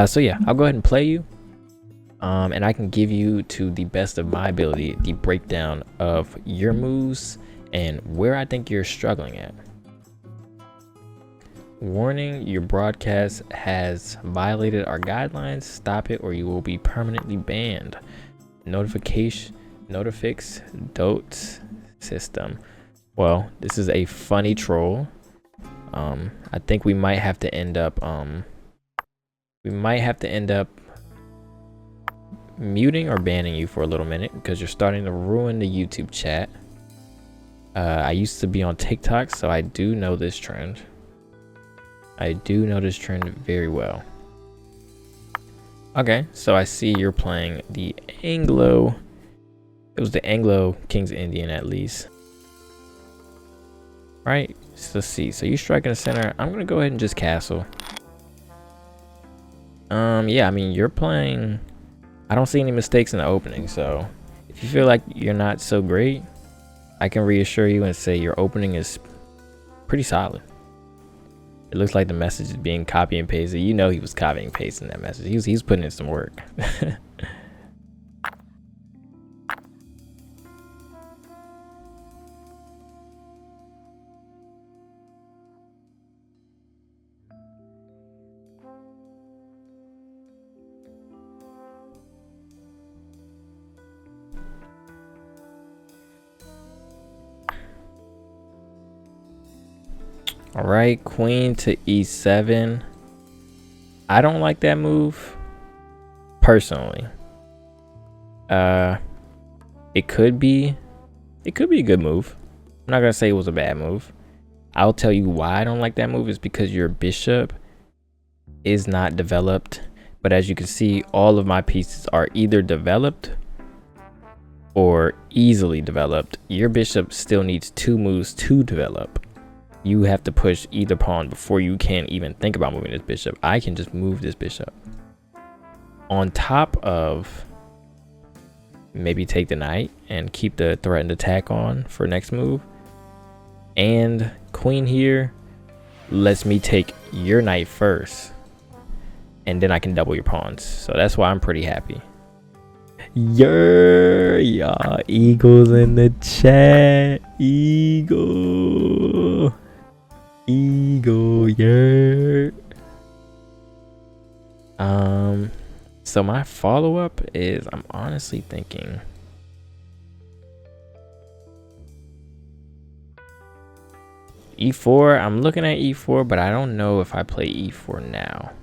So yeah, I'll go ahead and play you. And I can give you, to the best of my ability, the breakdown of your moves and where I think you're struggling at. Warning, your broadcast has violated our guidelines. Stop it or you will be permanently banned. Notifix dote system. Well, this is a funny troll. I think we might have to end up muting or banning you for a little minute because you're starting to ruin the YouTube chat. I used to be on TikTok, so I do know this trend. I do know this trend very well. Okay, so I see you're playing the Anglo. It was the Anglo King's Indian at least. Right, so let's see. So you strike in the center. I'm gonna go ahead and just castle. Yeah, I mean you're playing. I don't see any mistakes in the opening, so if you feel like you're not so great, I can reassure you and say your opening is pretty solid. It looks like the message is being copy and pasted. You know he was copying and pasting that message. He's putting in some work. All right, queen to e7. I don't like that move personally. It could be a good move. I'm not gonna say it was a bad move. I'll tell you why I don't like that move is because your bishop is not developed. But as you can see, all of my pieces are either developed or easily developed. Your bishop still needs 2 moves to develop. You have to push either pawn before you can even think about moving this bishop. I can just move this bishop. On top of maybe take the knight and keep the threatened attack on for next move. And queen here lets me take your knight first. And then I can double your pawns. So that's why I'm pretty happy. Y'all, Eagles in the chat. Eagle, yeah. So my follow-up is I'm honestly thinking e4. I'm looking at e4, but I don't know if I play e4 now.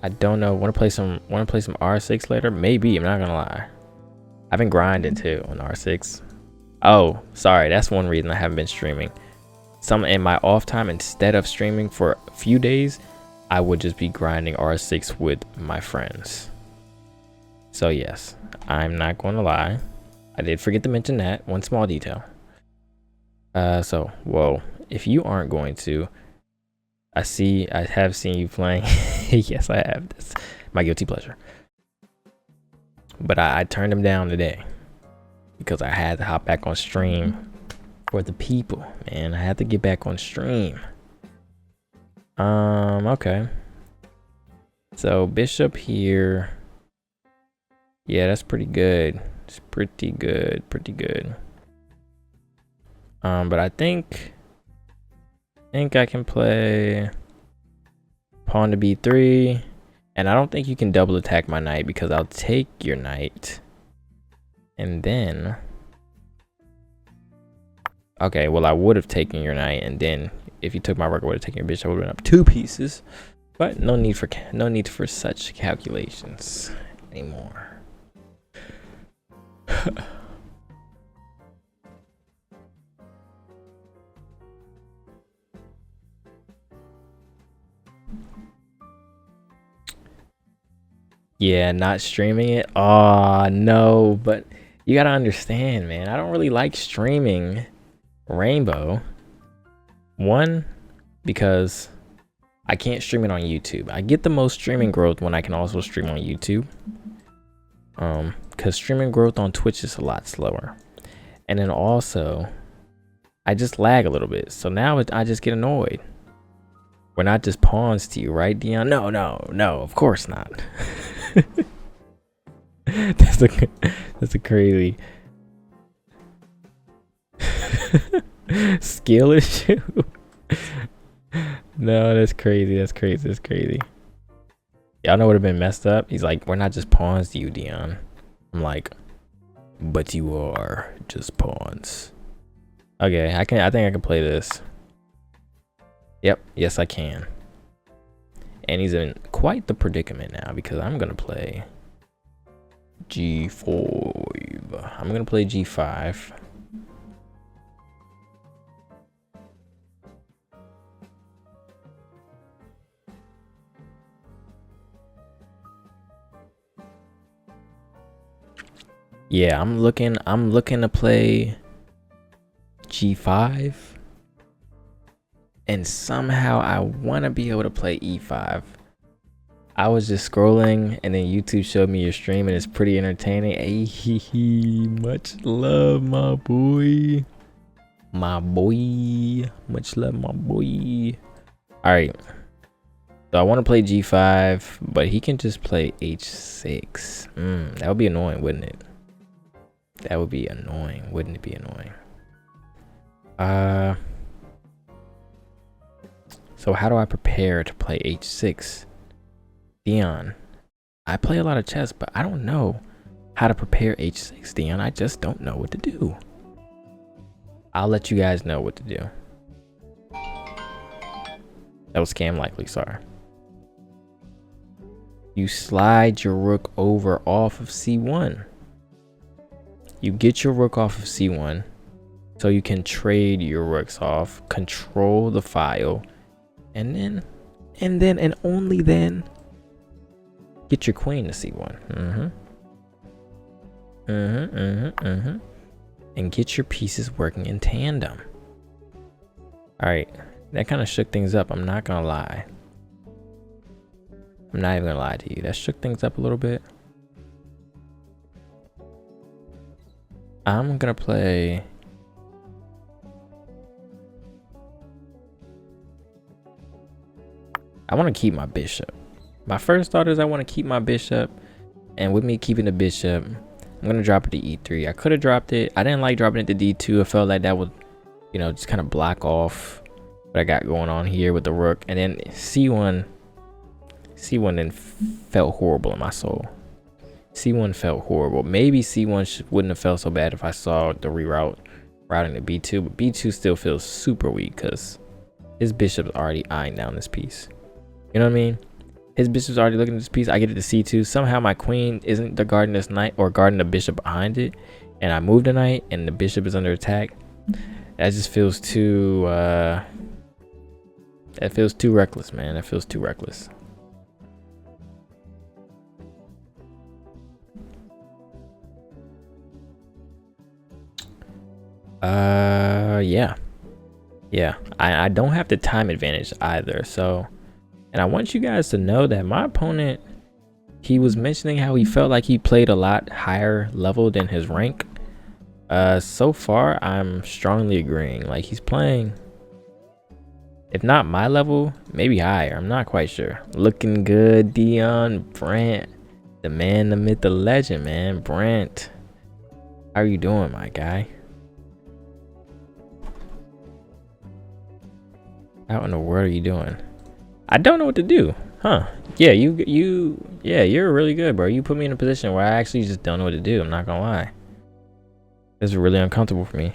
I don't know. Want to play some r6 later? Maybe. I'm not gonna lie. I've been grinding too on r6. Oh, sorry. That's one reason I haven't been streaming. Some in my off time, instead of streaming for a few days, I would just be grinding r6 with my friends. So yes, I'm not going to lie. I did forget to mention that one small detail. So whoa, if you aren't going to, I have seen you playing. Yes, I have. That's my guilty pleasure. But I turned him down today because I had to hop back on stream for the people, man. I had to get back on stream. Okay. So bishop here. Yeah, that's pretty good. It's pretty good. But I think I can play pawn to b3, and I don't think you can double attack my knight because I'll take your knight, and then okay, well I would have taken your knight, and then if you took my rook, I would have taken your bishop. I would have been up 2 pieces, but no need for such calculations anymore. Yeah, not streaming it. Oh no, but you gotta understand, man. I don't really like streaming Rainbow. One, because I can't stream it on YouTube. I get the most streaming growth when I can also stream on YouTube. Because streaming growth on Twitch is a lot slower. And then also, I just lag a little bit. So now I just get annoyed. We're not just pawns to you, right, Dion? No, of course not. that's a crazy skill issue. No, that's crazy. Y'all know what would have been messed up? He's like, we're not just pawns to you, Dion. I'm like, but you are just pawns. Okay, I think I can play this. Yep, yes I can. And he's in quite the predicament now because I'm gonna play G5. I'm gonna play G5. Yeah, I'm looking to play G5. And somehow I want to be able to play E5. I was just scrolling and then YouTube showed me your stream and it's pretty entertaining. Hey, much love, my boy. Much love, my boy. All right. So I want to play G5, but he can just play H6. That would be annoying, wouldn't it? That would be annoying. Wouldn't it be annoying? So how do I prepare to play H6? Dion, I play a lot of chess, but I don't know how to prepare H6, Dion. I just don't know what to do. I'll let you guys know what to do. That was scam likely, sorry. You slide your rook over off of C1. You get your rook off of C1 so you can trade your rooks off, control the file, and then and only then get your queen to C1. And get your pieces working in tandem. All right, that kind of shook things up. I'm not gonna lie. I'm not even gonna lie to you. That shook things up a little bit. I'm gonna play. I want to keep my bishop. My first thought is I want to keep my bishop, and with me keeping the bishop, I'm gonna drop it to E3. I could have dropped it. I didn't like dropping it to D2. I felt like that would, you know, just kind of block off what I got going on here with the rook. And then C1 then felt horrible in my soul. C1 felt horrible. Maybe C1 wouldn't have felt so bad if I saw the routing to B2, but B2 still feels super weak because his bishop's already eyeing down this piece. You know what I mean? His bishop's already looking at this piece. I get it to C2. Somehow my queen isn't guarding this knight or guarding the bishop behind it. And I move the knight and the bishop is under attack. That just feels too, that feels too reckless, man. That feels too reckless. Yeah. I don't have the time advantage either. So, and I want you guys to know that my opponent, he was mentioning how he felt like he played a lot higher level than his rank. So far, I'm strongly agreeing. Like, he's playing, if not my level, maybe higher. I'm not quite sure. Looking good, Dion. Brant, the man, the myth, the legend, man. Brant, how are you doing, my guy? How in the world are you doing? I don't know what to do, huh? Yeah, you're really good, bro. You put me in a position where I actually just don't know what to do. I'm not gonna lie. This is really uncomfortable for me.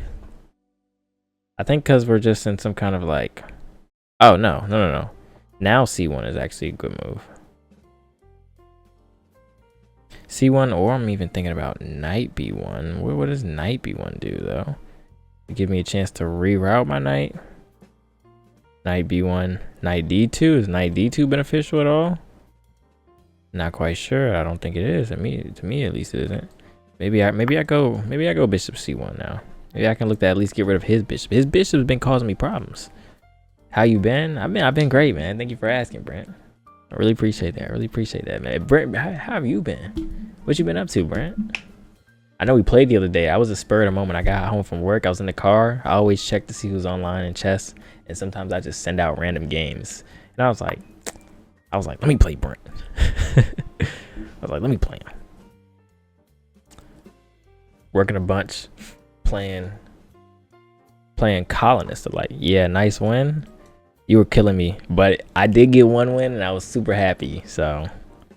I think because we're just in some kind of like, oh no. Now C1 is actually a good move. C1, or I'm even thinking about knight B1. What does knight B1 do though? To give me a chance to reroute my knight. Knight B1, knight D2. Is knight D2 beneficial at all? Not quite sure. I don't think it is. To me at least it isn't. Maybe I go bishop C1 now. Maybe I can look to at least get rid of his bishop. His bishop's been causing me problems. How you been? I've been great, man. Thank you for asking, Brent. I really appreciate that. Man. Brent, how have you been? What you been up to, Brent? I know we played the other day. I was a spur of the moment. I got home from work. I was in the car. I always check to see who's online in chess. And sometimes I just send out random games. And And I was like, let me play Brent. I was like, let me play him. Working a bunch, playing Colonist. Like, yeah, nice win. You were killing me, but I did get one win, and I was super happy. So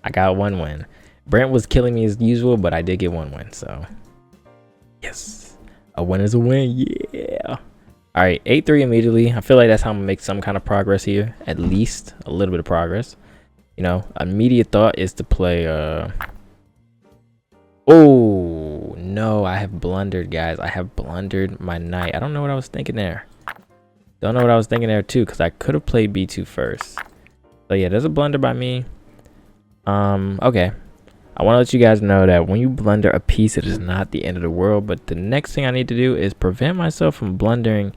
I got one win. Brent was killing me as usual, but I did get one win. So yes, a win is a win. Yeah. All right, 8-3 immediately. I feel like that's how I'm gonna make some kind of progress here. At least a little bit of progress. You know, immediate thought is to play. Oh no, I have blundered, guys. I have blundered my knight. I don't know what I was thinking there. Don't know what I was thinking there too, because I could have played b2 first. So yeah, there's a blunder by me. Okay. I want to let you guys know that when you blunder a piece, it is not the end of the world. But the next thing I need to do is prevent myself from blundering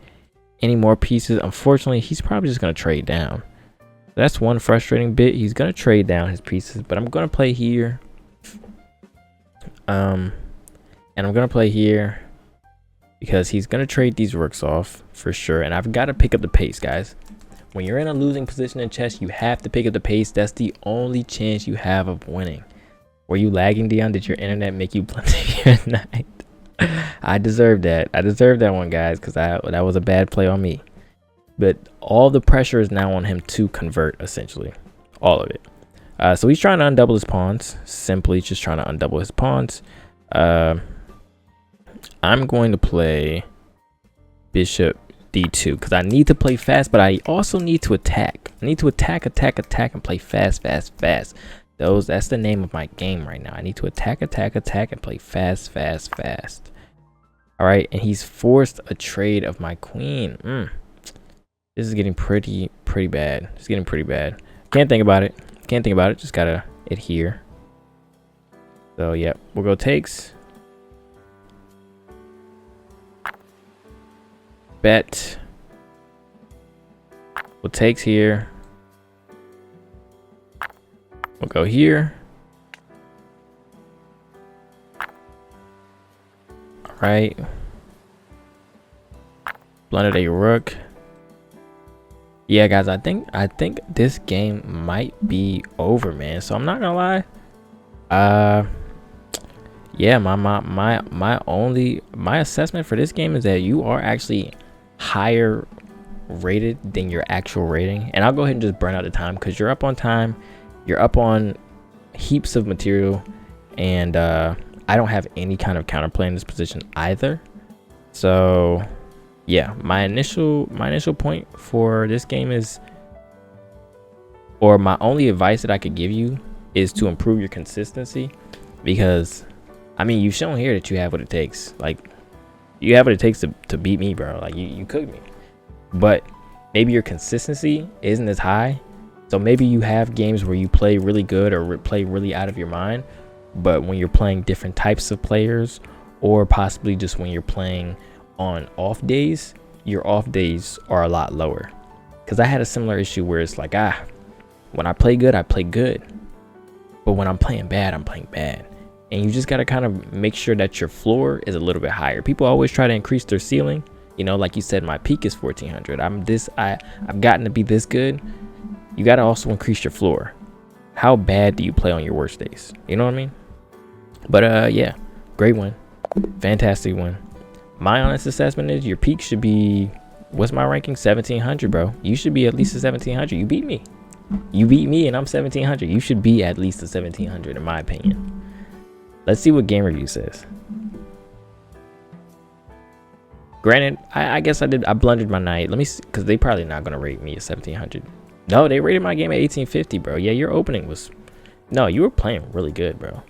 any more pieces. Unfortunately, he's probably just going to trade down. That's one frustrating bit. He's going to trade down his pieces, but I'm going to play here. And I'm going to play here because he's going to trade these rooks off for sure. And I've got to pick up the pace, guys. When you're in a losing position in chess, you have to pick up the pace. That's the only chance you have of winning. Were you lagging, Dion? Did your internet make you blunder your night? I deserved that. I deserved that one, guys, because that was a bad play on me. But all the pressure is now on him to convert, essentially. All of it. So he's trying to undouble his pawns. Simply just trying to undouble his pawns. I'm going to play bishop d2 because I need to play fast, but I also need to attack. I need to attack, and play fast. That's the name of my game right now. I need to attack, and play fast. All right, and he's forced a trade of my queen. This is getting pretty bad. It's getting pretty bad. Can't think about it. Just gotta adhere. So yeah, we'll go takes. Bet. We'll takes here. We'll go here. All right. Blundered a rook. Yeah, guys, I think this game might be over, man. So I'm not gonna lie. Yeah, my assessment for this game is that you are actually higher rated than your actual rating. And I'll go ahead and just burn out the time because you're up on time. You're up on heaps of material, and I don't have any kind of counterplay in this position either. So yeah, my initial point for this game is, or my only advice that I could give you is to improve your consistency, because I mean, you've shown here that you have what it takes. Like, you have what it takes to beat me, bro. Like, you cooked me, but maybe your consistency isn't as high. So maybe you have games where you play really good or play really out of your mind, but when you're playing different types of players, or possibly just when you're playing on off days, your off days are a lot lower. Because I had a similar issue where it's like, when I play good, I play good, but when I'm playing bad, I'm playing bad. And you just got to kind of make sure that your floor is a little bit higher. People always try to increase their ceiling. You know, like you said, my peak is 1400. I've gotten to be this good. You got to also increase your floor. How bad do you play on your worst days? You know what I mean? But yeah, great win. Fantastic win. My honest assessment is your peak should be, what's my ranking? 1700, bro. You should be at least a 1700. You beat me. And I'm 1700. You should be at least a 1700 in my opinion. Let's see what game review says. Granted, I guess I blundered my knight. Let me see, because they probably not gonna rate me at 1700. No, they rated my game at 1850, bro. Yeah, your opening was, no, you were playing really good, bro.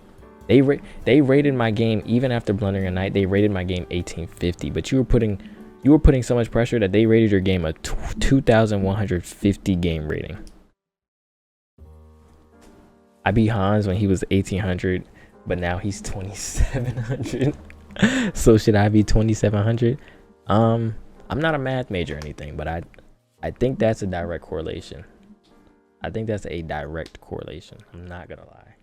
They rated my game even after blundering a knight. They rated my game 1850, but you were putting so much pressure that they rated your game a 2150 game rating. I beat Hans when he was 1800, but now he's 2700. So should I be 2700? I'm not a math major or anything, but I think that's a direct correlation. I'm not gonna lie.